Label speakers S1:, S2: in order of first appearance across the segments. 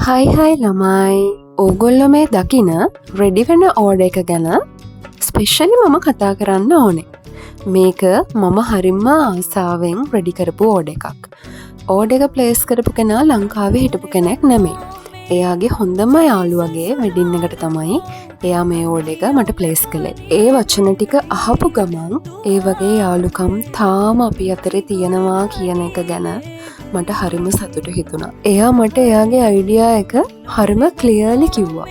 S1: හයි ළමයි ඕගොල්ලො මේ දකින රෙඩි වෙන ඕඩ එක ගැන ස්පෙෂලි මම කතා කරන්න ඕනේ. මේක මම හරිම්ම ආසාාවෙන් රෙඩි කරපු ඕඩ එකක්. ඕඩ එක ප්ලේස් කරපු කෙනා ලංකාවේ හිටපු කෙනෙක් නෙමෙයි. එයාගේ හොඳම යාළුවගේ වෙඩින්න එකට තමයි එයා මේ ඕඩ එක මට ප්ලේස් කළේ. ඒ වචන ටික අහපු ගමන් ඒ වගේ යාළුකම් තාම අපි අතරේ තියෙනවා කියන එක ගැන මට හරිම සතුට හිතුණා. එයා මට එයාගේ අයිඩියා එක හරිම ක්ලියර්ලි කිව්වා.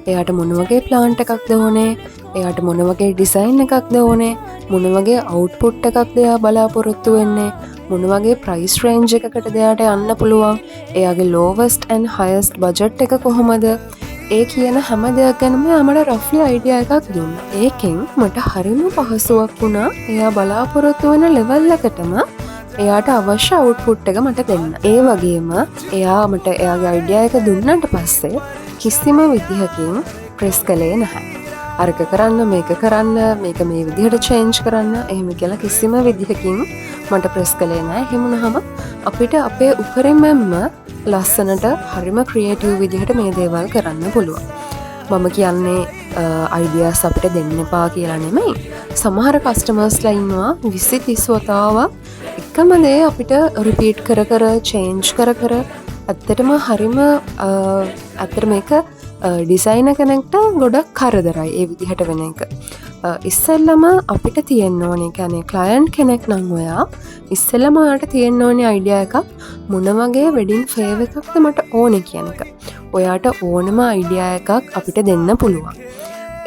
S1: එයාට මොන වගේ ප්ලාන්ට් එකක්ද ඕනේ, එයාට මොන වගේ ඩිසයින් එකක්ද ඕනේ, මොන වගේ අවුට්පුට් එකක්ද එයා බලාපොරොත්තු වෙන්නේ, මොන වගේ ප්‍රයිස් රේන්ජ් එකකටද එයාට යන්න පුළුවන්, එයාගේ ලෝවස්ට් ඇන්ඩ් හයස්ට් බජට් එක කොහොමද, ඒ කියන හැම දෙයක් ගැනම මට රෆ්ලි අයිඩියා එකක් දුන්නා. ඒකෙන් මට හරිම පහසුවක් වුණා එයා බලාපොරොත්තු වෙන ලෙවල් එකටම එයාට අවශ්‍ය අවුට්පුට් එක මට දෙන්න. ඒ වගේම එයා මට එයාගේ අයිඩියා එක දුන්නට පස්සේ කිසිම විදිහකින් ප්‍රෙස් කළේ නැහැ. අරක කරන්න, මේක කරන්න, මේක මේ විදිහට චේන්ජ් කරන්න, එහෙම කියලා කිසිම විදිහකින් මට ප්‍රෙස් කළේ නැහැ. එහෙම වුණාම අපිට අපේ උපරිමයෙන්ම ලස්සනට හරිම ක්‍රියේටිව් විදිහට මේ දේවල් කරන්න පුළුවන්. මම කියන්නේ අයිඩියාස් අපිට දෙන්න එපා කියලා නෙමෙයි. සමහර කස්ටමර්ස්ලා ඉන්නවා 20-30 වතාවක් එකම දේ අපිට රිපීට් කර කර චේන්ජ් කර කර ඇත්තටම හරිම ඇත්තට මේක ඩිසයින කෙනෙක්ට ගොඩක් කරදරයි ඒ විදිහට වෙන එක. ඉස්සෙල්ලම අපිට තියෙන්න ඕනේ, කියන්නේ ක්ලයන්ට් කෙනෙක් නම් ඔයා ඉස්සෙල්ලම ඔයාට තියෙන්න ඕනේ අයිඩියා එකක් මොන වගේ වෙඩින් ෆේවර් එකක්ද මට ඕනේ කියන එක. ඔයාට ඕනම අයිඩියා එකක් අපිට දෙන්න පුළුවන්.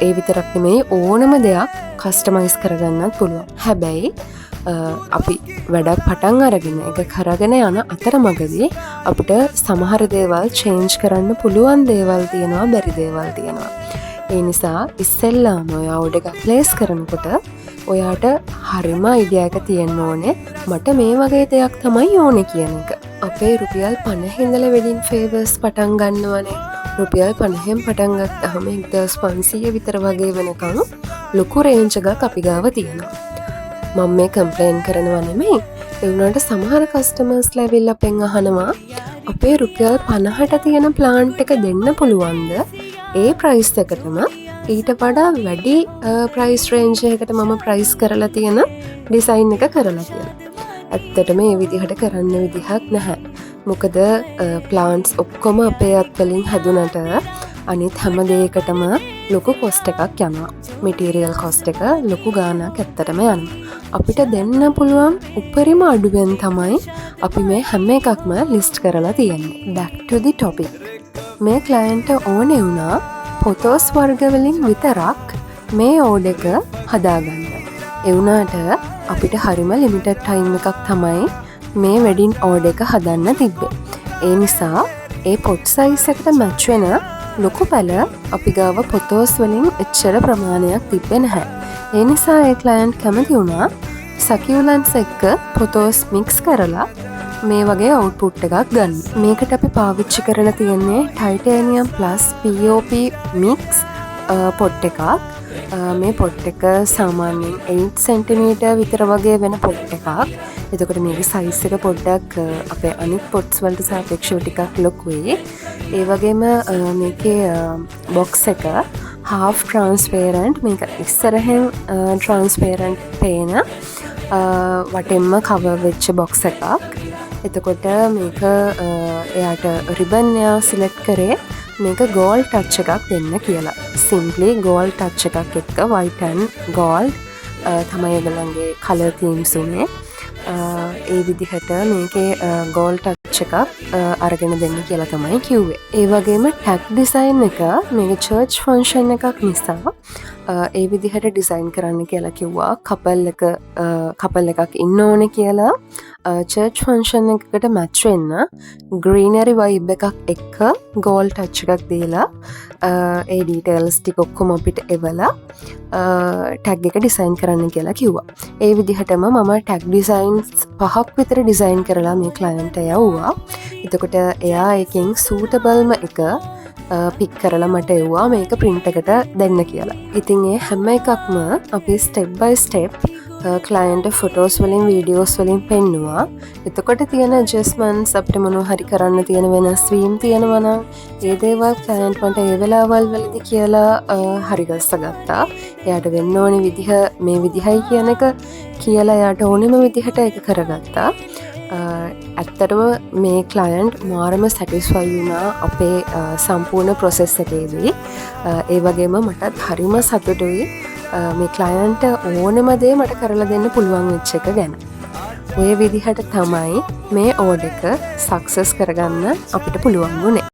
S1: ඒ විතරක් නෙමෙයි ඕනම දෙයක් කස්ටමයිස් කරගන්නත් පුළුවන්. හැබැයි අපි වැඩක් පටන් අරගෙන එක කරගෙන යන අතරමඟදී අපිට සමහර දේවල් චේන්ජ් කරන්න පුළුවන් දේවල් තියෙනවා, බැරි දේවල් තියෙනවා. ඒ නිසා ඉස්සෙල්ලාම ඔයා ඕඩර් එකක් ප්ලේස් කරනකොට ඔයාට හරිම අයිඩියා එක තියෙන්න ඕනේ මට මේ වගේ දෙයක් තමයි ඕනේ කියන එක. අපේ රුපියල් 50 ඉඳලා වෙඩින් ෆේවර්ස් පටන් ගන්නවනේ. රුපියල් 50න් පටන් ගත්තාම 1500 විතර වගේ වෙනකන් ලොකු රේන්ජ් එකක් අපි ගාව තියෙනවා. මම මේ කම්ප්ලේන් කරනවා නෙමෙයි. ඒ වුණාට සමහර කස්ටමර්ස්ලා ඇවිල්ලා අපෙන් අහනවා අපේ රුපියල් 50ට තියෙන ප්ලාන්ට් එක දෙන්න පුළුවන්ද? ඒ ප්‍රයිස් එකටම ඊට වඩා වැඩි ප්‍රයිස් රේන්ජ් එකකට මම ප්‍රයිස් කරලා තියෙන ඩිසයින් එක කරලා කියලා. ඇත්තටම මේ විදිහට කරන්න විදිහක් නැහැ. මොකද ප්ලාන්ට්ස් ඔක්කොම අපේ අත්වලින් හැදුනට අනිත් හැම දෙයකටම ලොකු කොස්ට් එකක් යනවා. මෙටීරියල් කොස්ට් එක ලොකු ගාණක් ඇත්තටම යනවා. අපිට දෙන්න පුළුවන් උපරිම අඩුවෙන් තමයි අපි මේ හැම එකක්ම ලිස්ට් කරලා තියෙන්නේ. back to the topic. මේ ක්ලයන්ට් ඕනේ වුණා ෆොටෝස් වර්ග වලින් විතරක් මේ ඕඩර් එක හදාගන්න. ඒ වුණාට අපිට හරිම ලිමිටඩ් ටයිම් එකක් තමයි මේ වෙඩින් ඕඩර් එක හදන්න තිබ්බේ. ඒ නිසා ඒ පොට් සයිස් එකට මැච් වෙන ලොකු පැල අපි ගාව ෆොටෝස් වලින් එච්චර ප්‍රමාණයක් තිබ්බේ නැහැ. ඒ නිසා ඒ ක්ලයන්ට් කැමති වුණා සකියුලන්ස් එක්ක ෆොටෝස් මික්ස් කරලා මේ වගේ අවුට්පුට් එකක් ගන්න. මේකට අපි පාවිච්චි කරලා තියෙන්නේ ටයිටේනියම් ප්ලස් POP මික්ස් පොට් එකක්. මේ පොට් එක සාමාන්‍යයෙන් 8 cm විතර වගේ වෙන පොට් එකක්. එතකොට මේකේ සයිස් එක පොඩ්ඩක් අපේ අනිත් පොට්ස් වලට සාපේක්ෂව ටිකක් ලොකුයි. ඒ වගේම මේකේ බොක්ස් එක half transparent, මේක ඉස්සරහෙන් transparent පේන වටෙන්ම කවර් වෙච්ච බොක්ස් එකක්. එතකොට මේක එයාට රිබන් එයා සිලෙක්ට් කරේ මේක ගෝල්ඩ් ටච් එකක් දෙන්න කියලා. සිම්ප්ලි ගෝල්ඩ් ටච් එකක් එක්ක white and gold තමයි ඒගොල්ලන්ගේ කලර් තීම්ස් උනේ. ඒ විදිහට මේකේ ගෝල්ඩ් ටච් එකක් අරගෙන දෙන්න කියලා තමයි කිව්වේ. ඒ වගේම ටැග් ඩිසයින් එක මේක චර්ච් ෆන්ක්ෂන් එකක් නිසා ඒ විදිහට ඩිසයින් කරන්න කියලා කිව්වා. කපල් එකක් ඉන්න ඕනේ කියලා චර්ච් ෆන්ක්ෂන් එකකට මැච් වෙන්න ග්‍රීනරි වයිබ් එකක් එක්ක ගෝල්ඩ් ටච් එකක් දීලා ඒ ඩීටේල්ස් ටික ඔක්කොම අපිට එවලා ටැග් එක ඩිසයින් කරන්න කියලා කිව්වා. ඒ විදිහටම මම ටැග් ඩිසයින්ස් 5ක් විතර ඩිසයින් කරලා මේ ක්ලයන්ට් යවුවා. එතකොට එයා එකෙන් සූටබල්ම එක පික් කරලා මට එව්වා මේක ප්‍රින්ට් එකට දෙන්න කියලා. ඉතින් ඒ හැම එකක්ම අපි ස්ටෙප් බයි ස්ටෙප් ක්ලයන්ට ෆොටෝස් වලින් වීඩියෝස් වලින් පෙන්නවා. එතකොට තියෙන ඇඩ්ජස්ට්මන්ට්ස් අපිට මොනවා හරි කරන්න තියෙන වෙනස්වීම් තියෙනවා නම් ඒ දේවල් ක්ලයන්ට් මට ඒ වෙලාවල් වලදී කියලා හරිගස්ස ගත්තා. එයාට වෙන්න ඕනි විදිහ මේ විදිහයි කියන එක කියලා එයාට ඕනෙම විදිහට ඒක කරගත්තා. ඇත්තටම මේ ක්ලයන්ට් මාරම සැටිස්ෆයි වුණා අපේ සම්පූර්ණ ප්‍රොසෙස් එකේදී. ඒ වගේම මටත් හරිම සතුටුයි මේ ක්ලයන්ට ඕනෙම දේ මට කරලා දෙන්න පුළුවන් වෙච්ච එක ගැන. ඔය විදිහට තමයි මේ ඕඩර් එක සක්සස් කරගන්න අපිට පුළුවන් වුණේ.